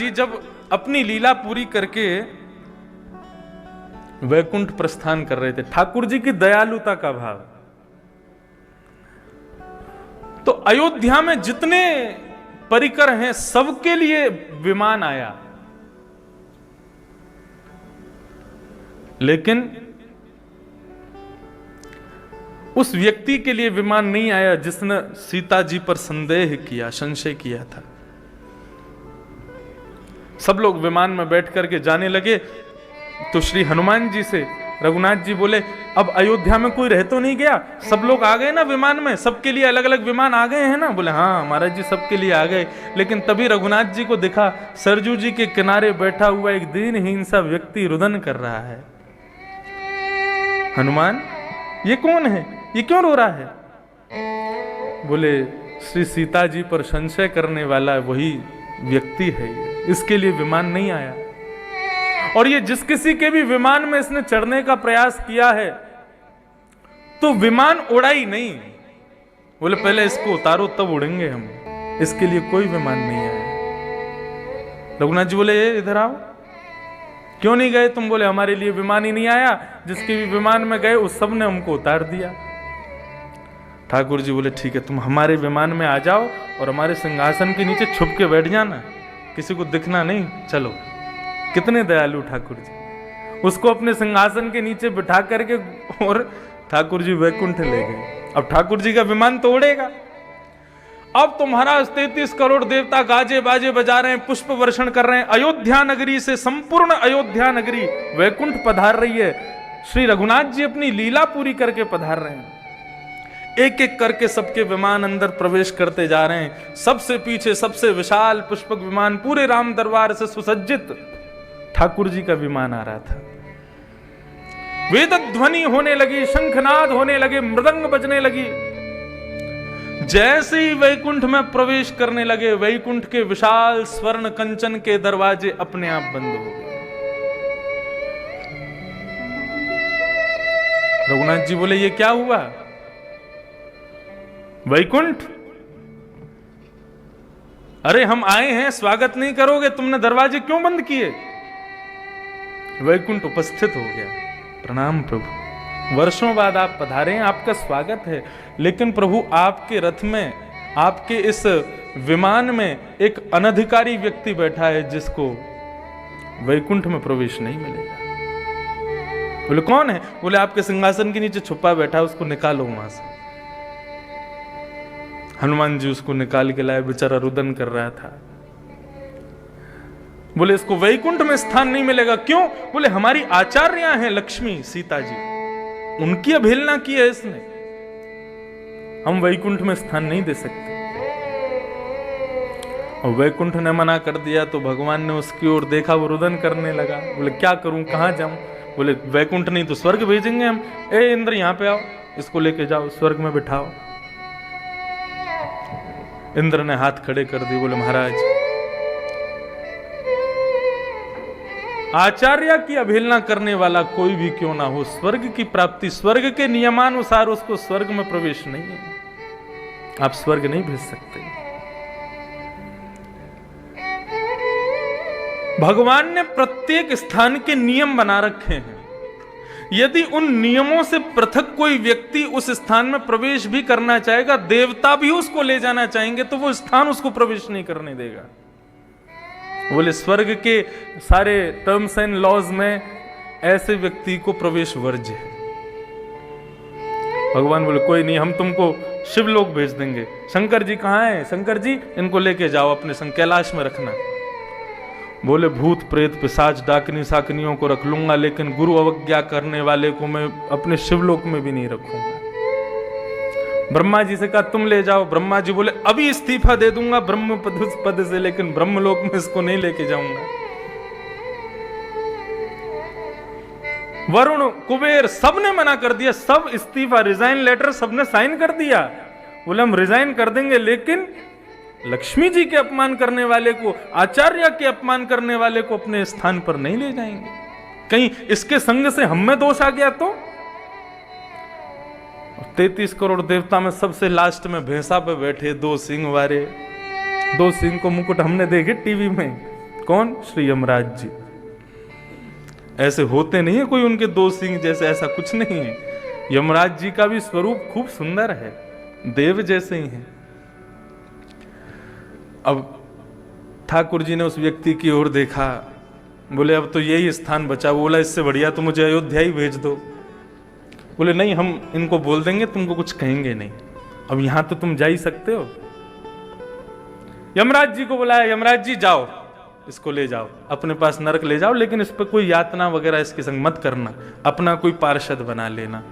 जी जब अपनी लीला पूरी करके वैकुंठ प्रस्थान कर रहे थे, ठाकुर जी की दयालुता का भाव, तो अयोध्या में जितने परिकर हैं सबके लिए विमान आया, लेकिन उस व्यक्ति के लिए विमान नहीं आया जिसने सीता जी पर संदेह किया, संशय किया था। सब लोग विमान में बैठ करके जाने लगे तो श्री हनुमान जी से रघुनाथ जी बोले, अब अयोध्या में कोई रह तो नहीं गया? सब लोग आ गए ना विमान में, सबके लिए अलग अलग विमान आ गए हैं ना? बोले हाँ महाराज जी सबके लिए आ गए। लेकिन तभी रघुनाथ जी को दिखा सरजू जी के किनारे बैठा हुआ एक दीनहीन सा व्यक्ति रुदन कर रहा है। हनुमान ये कौन है, ये क्यों रो रहा है? बोले श्री सीता जी पर संशय करने वाला वही व्यक्ति है, इसके लिए विमान नहीं आया। और ये जिस किसी के भी विमान में इसने चढ़ने का प्रयास किया है तो विमान उड़ा ही नहीं। बोले पहले इसको उतारो तब उड़ेंगे हम, इसके लिए कोई विमान नहीं आया। रघुनाथ जी बोले इधर आओ, क्यों नहीं गए तुम? बोले हमारे लिए विमान ही नहीं आया, जिसके भी विमान में गए उस सब ने हमको उतार दिया। ठाकुर जी बोले ठीक है, तुम हमारे विमान में आ जाओ और हमारे सिंहासन के नीचे छुप के बैठ जाना, किसी को दिखना नहीं। चलो, कितने दयालु ठाकुर जी। उसको अपने सिंहासन के नीचे बिठा करके और ठाकुर जी वैकुंठ ले गए। अब ठाकुर जी का विमान तो उड़ेगा। अब तुम्हारा 33 करोड़ देवता गाजे बाजे बजा रहे हैं, पुष्प वर्षण कर रहे हैं, अयोध्या नगरी से संपूर्ण अयोध्या नगरी वैकुंठ पधार रही है। श्री रघुनाथ जी अपनी लीला पूरी करके पधार रहे हैं। एक एक करके सबके विमान अंदर प्रवेश करते जा रहे हैं। सबसे पीछे सबसे विशाल पुष्पक विमान पूरे राम दरबार से सुसज्जित ठाकुर जी का विमान आ रहा था। वेद ध्वनि होने लगी, शंखनाद होने लगे, मृदंग बजने लगी। जैसे ही वैकुंठ में प्रवेश करने लगे, वैकुंठ के विशाल स्वर्ण कंचन के दरवाजे अपने आप बंद हो गए। रघुनाथ जी बोले ये क्या हुआ? वैकुंठ, अरे हम आए हैं, स्वागत नहीं करोगे? तुमने दरवाजे क्यों बंद किए? वैकुंठ उपस्थित हो गया। प्रणाम प्रभु, वर्षों बाद आप पधारे हैं, आपका स्वागत है। लेकिन प्रभु आपके रथ में, आपके इस विमान में एक अनधिकारी व्यक्ति बैठा है जिसको वैकुंठ में प्रवेश नहीं मिलेगा। बोले कौन है? बोले आपके सिंहासन के नीचे छुपा बैठा, उसको निकालो वहां से। हनुमान जी उसको निकाल के लाए, बेचारा रुदन कर रहा था। बोले इसको वैकुंठ में स्थान नहीं मिलेगा। क्यों? बोले हमारी आचार्या हैं लक्ष्मी सीता जी, उनकी अवहेलना की है इसने, हम वैकुंठ में स्थान नहीं दे सकते। और वैकुंठ ने मना कर दिया तो भगवान ने उसकी ओर देखा, वो रुदन करने लगा। बोले क्या करूं, कहां जाऊं? बोले वैकुंठ नहीं तो स्वर्ग भेजेंगे हम। ए इंद्र यहां पे आओ, इसको लेके जाओ, स्वर्ग में बिठाओ। इंद्र ने हाथ खड़े कर दिए। बोले महाराज, आचार्य की अवहेलना करने वाला कोई भी क्यों ना हो, स्वर्ग की प्राप्ति, स्वर्ग के नियमानुसार उसको स्वर्ग में प्रवेश नहीं है, आप स्वर्ग नहीं भेज सकते। भगवान ने प्रत्येक स्थान के नियम बना रखे हैं। यदि उन नियमों से पृथक कोई व्यक्ति उस स्थान में प्रवेश भी करना चाहेगा, देवता भी उसको ले जाना चाहेंगे, तो वो स्थान उसको प्रवेश नहीं करने देगा। बोले स्वर्ग के सारे टर्म्स एंड लॉज में ऐसे व्यक्ति को प्रवेश वर्ज्य है। भगवान बोले कोई नहीं, हम तुमको शिवलोक भेज देंगे। शंकर जी कहाँ हैं? शंकर जी इनको लेके जाओ अपने संग, कैलाश में रखना। बोले भूत प्रेत पिशाच डाकनी साकनियों को रख लूंगा, लेकिन गुरु अवज्ञा करने वाले को मैं अपने शिवलोक में भी नहीं रखूंगा। ब्रह्मा जी से कहा तुम ले जाओ। ब्रह्मा जी बोले अभी इस्तीफा दे दूंगा ब्रह्म पद से, लेकिन ब्रह्मलोक में इसको नहीं लेके जाऊंगा। वरुण कुबेर सबने मना कर दिया, सब इस्तीफा, रिजाइन लेटर सबने साइन कर दिया। बोले हम रिजाइन कर देंगे, लेकिन लक्ष्मी जी के अपमान करने वाले को, आचार्य के अपमान करने वाले को अपने स्थान पर नहीं ले जाएंगे। कहीं इसके संग से हम में दोष आ गया तो? 33 करोड़ देवता में सबसे लास्ट में भैंसा पे बैठे 2 सिंह वाले, 2 सिंह को मुकुट हमने देखे टीवी में, कौन? श्री यमराज जी। ऐसे होते नहीं है कोई उनके दो सिंह जैसे, ऐसा कुछ नहीं है। यमराज जी का भी स्वरूप खूब सुंदर है, देव जैसे ही हैं। अब ठाकुर जी ने उस व्यक्ति की ओर देखा, बोले अब तो यही स्थान बचा। बोला इससे बढ़िया तो मुझे अयोध्या ही भेज दो। बोले नहीं, हम इनको बोल देंगे, तुमको कुछ कहेंगे नहीं, अब यहां तो तुम जा ही सकते हो। यमराज जी को बुलाया, यमराज जी जाओ, इसको ले जाओ, अपने पास नरक ले जाओ, लेकिन इस पर कोई यातना वगैरह इसके संग मत करना, अपना कोई पार्षद बना लेना।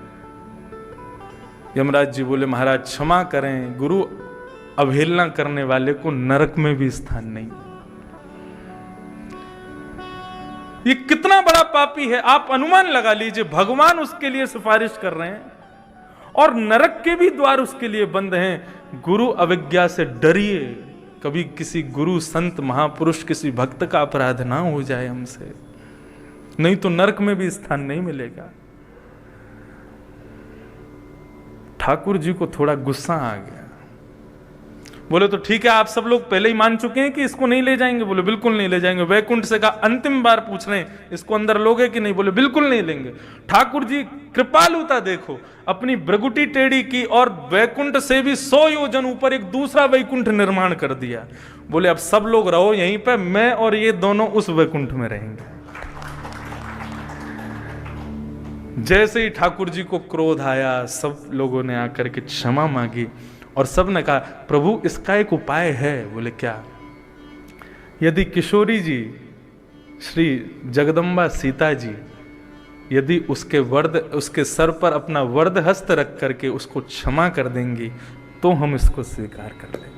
यमराज जी बोले महाराज क्षमा करें, गुरु अवहेलना करने वाले को नरक में भी स्थान नहीं। ये कितना बड़ा पापी है, आप अनुमान लगा लीजिए। भगवान उसके लिए सिफारिश कर रहे हैं और नरक के भी द्वार उसके लिए बंद हैं। गुरु अविज्ञा से डरिए, कभी किसी गुरु संत महापुरुष किसी भक्त का अपराध ना हो जाए हमसे, नहीं तो नरक में भी स्थान नहीं मिलेगा। ठाकुर जी को थोड़ा गुस्सा आ गया। बोले तो ठीक है, आप सब लोग पहले ही मान चुके हैं कि इसको नहीं ले जाएंगे? बोले बिल्कुल नहीं ले जाएंगे। वैकुंठ से कहा, अंतिम बार पूछ रहे हैं इसको अंदर लोगे कि नहीं? बोले बिल्कुल नहीं लेंगे। ठाकुर जी कृपालुता देखो, अपनी भ्रगुटी टेढ़ी की और वैकुंठ से भी 100 योजन ऊपर एक दूसरा वैकुंठ निर्माण कर दिया। बोले अब सब लोग रहो यहीं पे, मैं और ये दोनों उस वैकुंठ में रहेंगे। जैसे ही ठाकुर जी को क्रोध आया, सब लोगों ने आकर के क्षमा मांगी और सब ने कहा प्रभु इसका एक उपाय है। बोले क्या? यदि किशोरी जी श्री जगदम्बा सीता जी यदि उसके सर पर अपना वर्द हस्त रख करके उसको क्षमा कर देंगी तो हम इसको स्वीकार कर लेंगे।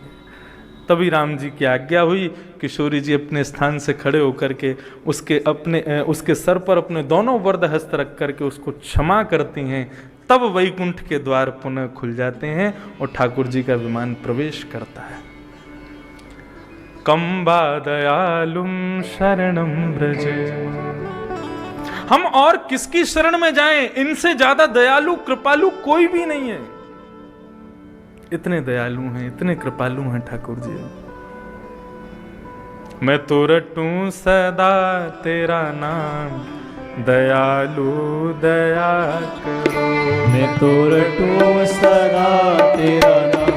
तभी राम जी की आज्ञा हुई। किशोरी जी अपने स्थान से खड़े होकर के उसके सर पर अपने दोनों वर्द हस्त रख करके उसको क्षमा करती हैं। तब वैकुंठ के द्वार पुनः खुल जाते हैं और ठाकुर जी का विमान प्रवेश करता है। कंबा दयालुम शरणम ब्रजे। हम और किसकी शरण में जाएं? इनसे ज्यादा दयालु कृपालु कोई भी नहीं है। इतने दयालु हैं, इतने कृपालु हैं ठाकुर जी। मैं तो रटूं सदा तेरा नाम, दयालु दया करो। मैं तो रटूं सदा तेरा नाम,